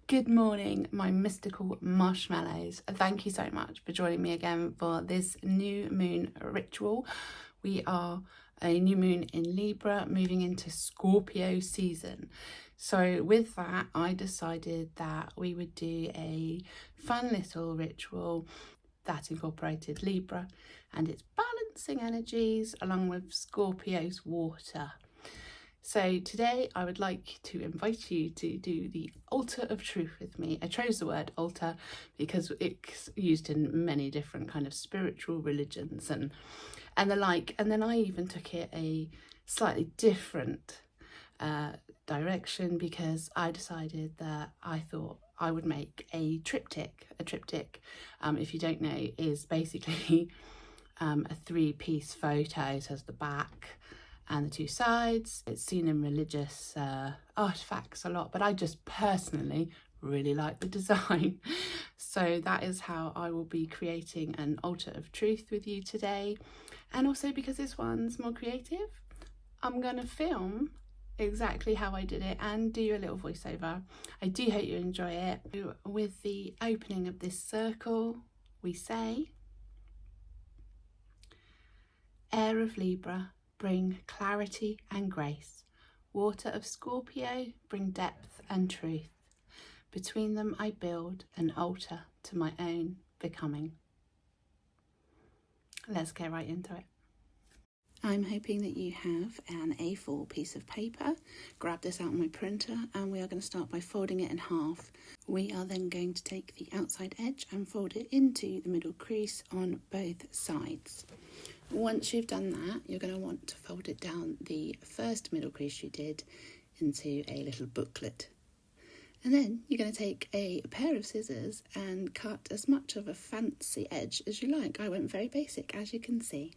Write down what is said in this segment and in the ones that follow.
Good morning, my mystical marshmallows. Thank you so much for joining me again for this new moon ritual. We are a new moon in Libra, moving into Scorpio season. So with that, I decided that we would do a fun little ritual that incorporated Libra and its balancing energies along with Scorpio's water. So today I would like to invite you to do the altar of truth with me. I chose the word altar because it's used in many different kind of spiritual religions and the like. And then I even took it a slightly different direction because I decided that I thought I would make a triptych. A triptych, if you don't know, is basically a 3-piece photo. So there's the back and the 2 sides. It's seen in religious artifacts a lot, but I just personally really like the design. So that is how I will be creating an altar of truth with you today. And also because this one's more creative, I'm gonna film exactly how I did it and do a little voiceover. I do hope you enjoy it. With the opening of this circle, we say, air of Libra, bring clarity and grace. Water of Scorpio, bring depth and truth. Between them I build an altar to my own becoming. Let's get right into it. I'm hoping that you have an A4 piece of paper. Grab this out on my printer and we are going to start by folding it in half. We are then going to take the outside edge and fold it into the middle crease on both sides. Once you've done that, you're going to want to fold it down the first middle crease you did into a little booklet. And then you're going to take a pair of scissors and cut as much of a fancy edge as you like. I went very basic, as you can see.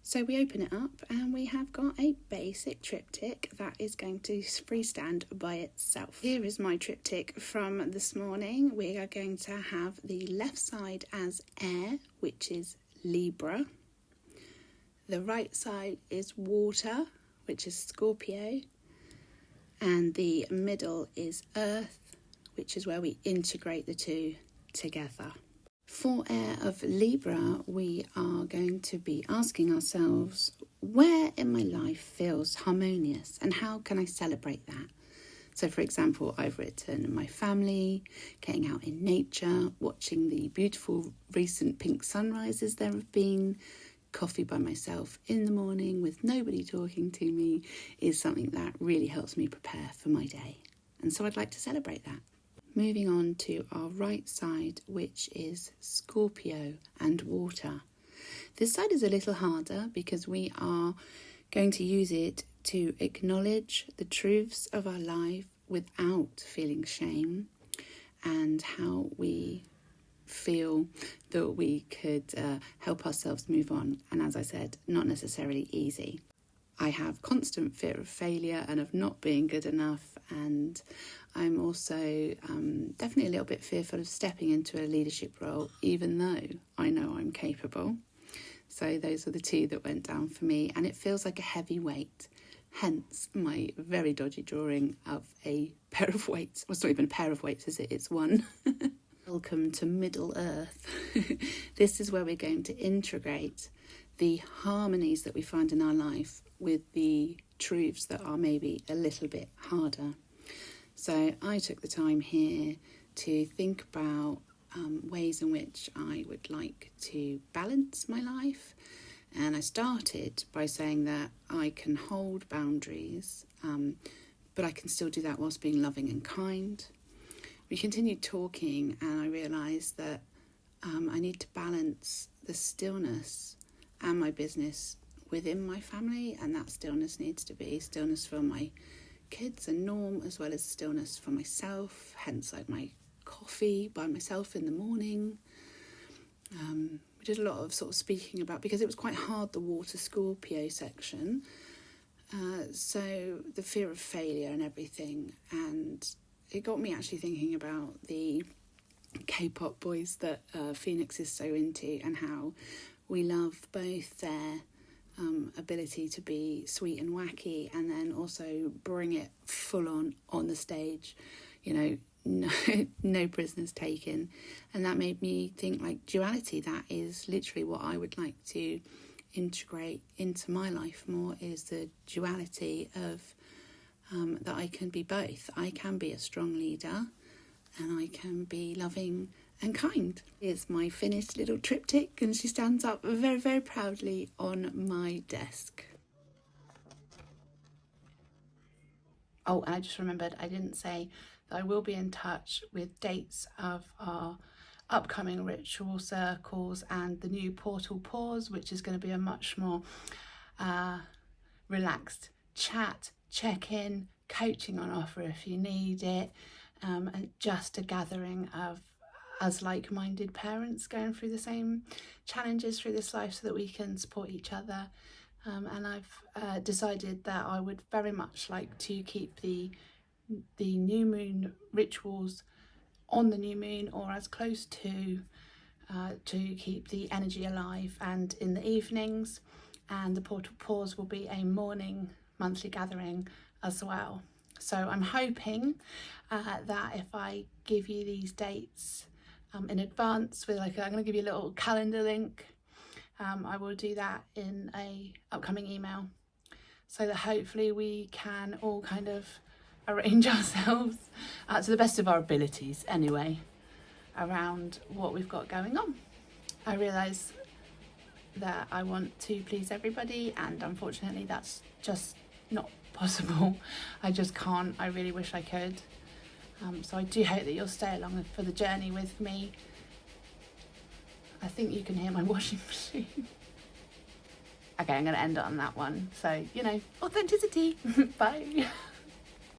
So we open it up and we have got a basic triptych that is going to freestand by itself. Here is my triptych from this morning. We are going to have the left side as air, which is Libra. The right side is water, which is Scorpio, and the middle is earth, which is where we integrate the two together. For air of Libra, we are going to be asking ourselves, where in my life feels harmonious and how can I celebrate that? So for example, I've written my family, getting out in nature, watching the beautiful recent pink sunrises there have been. Coffee by myself in the morning with nobody talking to me is something that really helps me prepare for my day. And so I'd like to celebrate that. Moving on to our right side, which is Scorpio and water. This side is a little harder because we are going to use it to acknowledge the truths of our life without feeling shame and how we feel that we could help ourselves move on. And as I said, not necessarily easy. I have constant fear of failure and of not being good enough, and I'm also definitely a little bit fearful of stepping into a leadership role, even though I know I'm capable. So those are the 2 that went down for me, and it feels like a heavy weight, hence my very dodgy drawing of a pair of weights. Well, it's not even a pair of weights, is it? It's one. Welcome to Middle Earth. This is where we're going to integrate the harmonies that we find in our life with the truths that are maybe a little bit harder. So I took the time here to think about ways in which I would like to balance my life. And I started by saying that I can hold boundaries, but I can still do that whilst being loving and kind. We continued talking and I realised that I need to balance the stillness and my business within my family, and that stillness needs to be stillness for my kids and Norm, as well as stillness for myself, hence like my coffee by myself in the morning. We did a lot of sort of speaking about, because it was quite hard, the water Scorpio section, so the fear of failure and everything, and it got me actually thinking about the K-pop boys that Phoenix is so into and how we love both their ability to be sweet and wacky and then also bring it full on the stage. You know, no, no prisoners taken. And that made me think, like, duality, that is literally what I would like to integrate into my life more, is the duality of that I can be both. I can be a strong leader and I can be loving and kind. Here's my finished little triptych, and she stands up very, very proudly on my desk. Oh, and I just remembered I didn't say that I will be in touch with dates of our upcoming ritual circles and the new portal pause, which is going to be a much more relaxed chat, check-in, coaching on offer if you need it, and just a gathering of us like-minded parents going through the same challenges through this life so that we can support each other. And I've decided that I would very much like to keep the new moon rituals on the new moon, or as close to keep the energy alive, and in the evenings. And the portal pause will be a morning monthly gathering as well. So I'm hoping that if I give you these dates in advance with I'm going to give you a little calendar link. I will do that in a upcoming email, so that hopefully we can all kind of arrange ourselves to the best of our abilities anyway around what we've got going on. I realise that I want to please everybody, and unfortunately that's just not possible. I just can't. I really wish I could. So I do hope that you'll stay along for the journey with me. I think you can hear my washing machine. Okay, I'm going to end it on that one. So, authenticity. Bye.